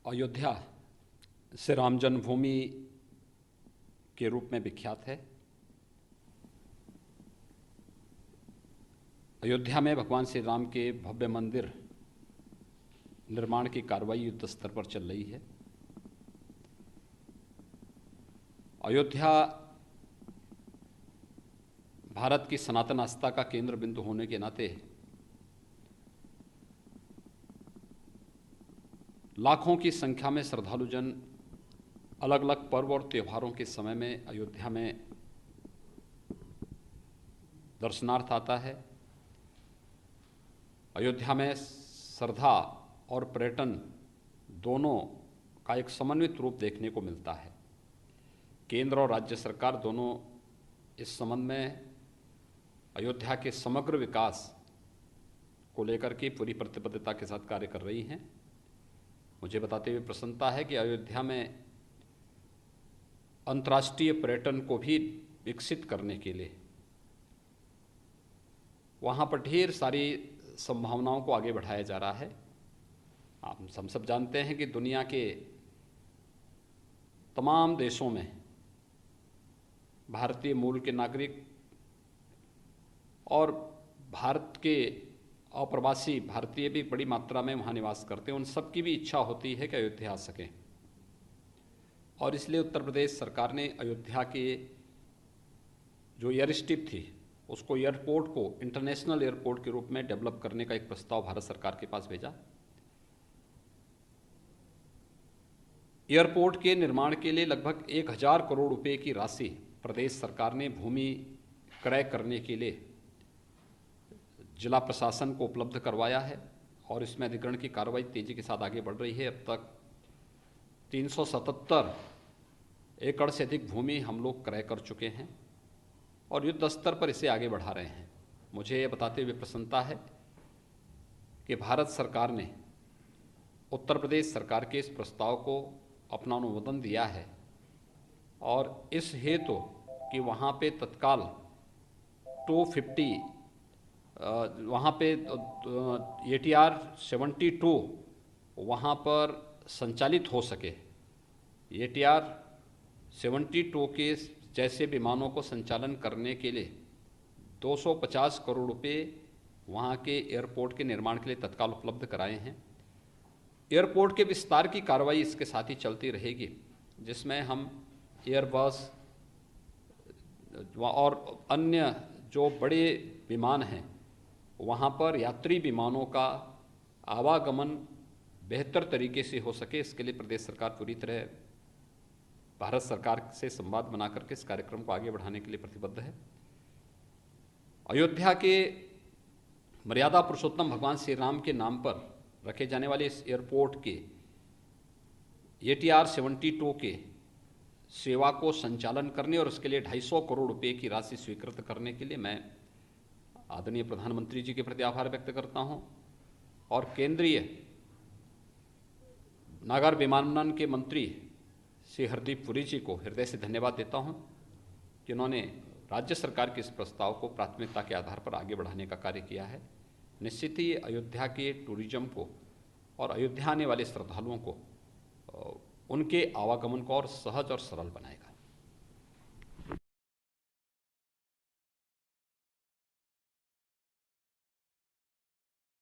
अयोध्या से राम जन्मभूमि के रूप में विख्यात है। अयोध्या में भगवान श्री राम के भव्य मंदिर निर्माण की कार्रवाई युद्ध स्तर पर चल रही है। अयोध्या भारत की सनातन आस्था का केंद्र बिंदु होने के नाते लाखों की संख्या में श्रद्धालुजन अलग अलग पर्व और त्योहारों के समय में अयोध्या में दर्शनार्थ आता है। अयोध्या में श्रद्धा और पर्यटन दोनों का एक समन्वित रूप देखने को मिलता है। केंद्र और राज्य सरकार दोनों इस संबंध में अयोध्या के समग्र विकास को लेकर के पूरी प्रतिबद्धता के साथ कार्य कर रही हैं। मुझे बताते हुए प्रसन्नता है कि अयोध्या में अंतर्राष्ट्रीय पर्यटन को भी विकसित करने के लिए वहाँ पर ढेर सारी संभावनाओं को आगे बढ़ाया जा रहा है। हम सब जानते हैं कि दुनिया के तमाम देशों में भारतीय मूल के नागरिक और भारत के अप्रवासी भारतीय भी बड़ी मात्रा में वहाँ निवास करते हैं। उन सब की भी इच्छा होती है कि अयोध्या आ सकें और इसलिए उत्तर प्रदेश सरकार ने अयोध्या के जो एयर स्ट्रिप थी उसको एयरपोर्ट को इंटरनेशनल एयरपोर्ट के रूप में डेवलप करने का एक प्रस्ताव भारत सरकार के पास भेजा। एयरपोर्ट के निर्माण के लिए लगभग 1000 करोड़ रुपए की राशि प्रदेश सरकार ने भूमि क्रय करने के लिए जिला प्रशासन को उपलब्ध करवाया है और इसमें अधिग्रहण की कार्रवाई तेजी के साथ आगे बढ़ रही है। अब तक 377 एकड़ से अधिक भूमि हम लोग क्रय कर चुके हैं और युद्ध स्तर पर इसे आगे बढ़ा रहे हैं। मुझे ये बताते हुए प्रसन्नता है कि भारत सरकार ने उत्तर प्रदेश सरकार के इस प्रस्ताव को अपना अनुमोदन दिया है और इस हेतु कि वहाँ पे तत्काल 250 वहाँ पे ATR 72 वहाँ पर संचालित हो सके। ATR 72 के जैसे विमानों को संचालन करने के लिए 250 करोड़ रुपए वहाँ के एयरपोर्ट के निर्माण के लिए तत्काल उपलब्ध कराए हैं। एयरपोर्ट के विस्तार की कार्रवाई इसके साथ ही चलती रहेगी, जिसमें हम एयरबस और अन्य जो बड़े विमान हैं वहाँ पर यात्री विमानों का आवागमन बेहतर तरीके से हो सके, इसके लिए प्रदेश सरकार पूरी तरह भारत सरकार से संवाद बना करके इस कार्यक्रम को आगे बढ़ाने के लिए प्रतिबद्ध है। अयोध्या के मर्यादा पुरुषोत्तम भगवान श्री राम के नाम पर रखे जाने वाले इस एयरपोर्ट के ATR 72 के सेवा को संचालन करने और उसके लिए 250 करोड़ रुपए की राशि स्वीकृत करने के लिए मैं आदरणीय प्रधानमंत्री जी के प्रति आभार व्यक्त करता हूं और केंद्रीय नागर विमानन के मंत्री श्री हरदीप पुरी जी को हृदय से धन्यवाद देता हूं कि उन्होंने राज्य सरकार के इस प्रस्ताव को प्राथमिकता के आधार पर आगे बढ़ाने का कार्य किया है। निश्चित ही अयोध्या के टूरिज्म को और अयोध्या आने वाले श्रद्धालुओं को उनके आवागमन को और सहज और सरल बनाएगा।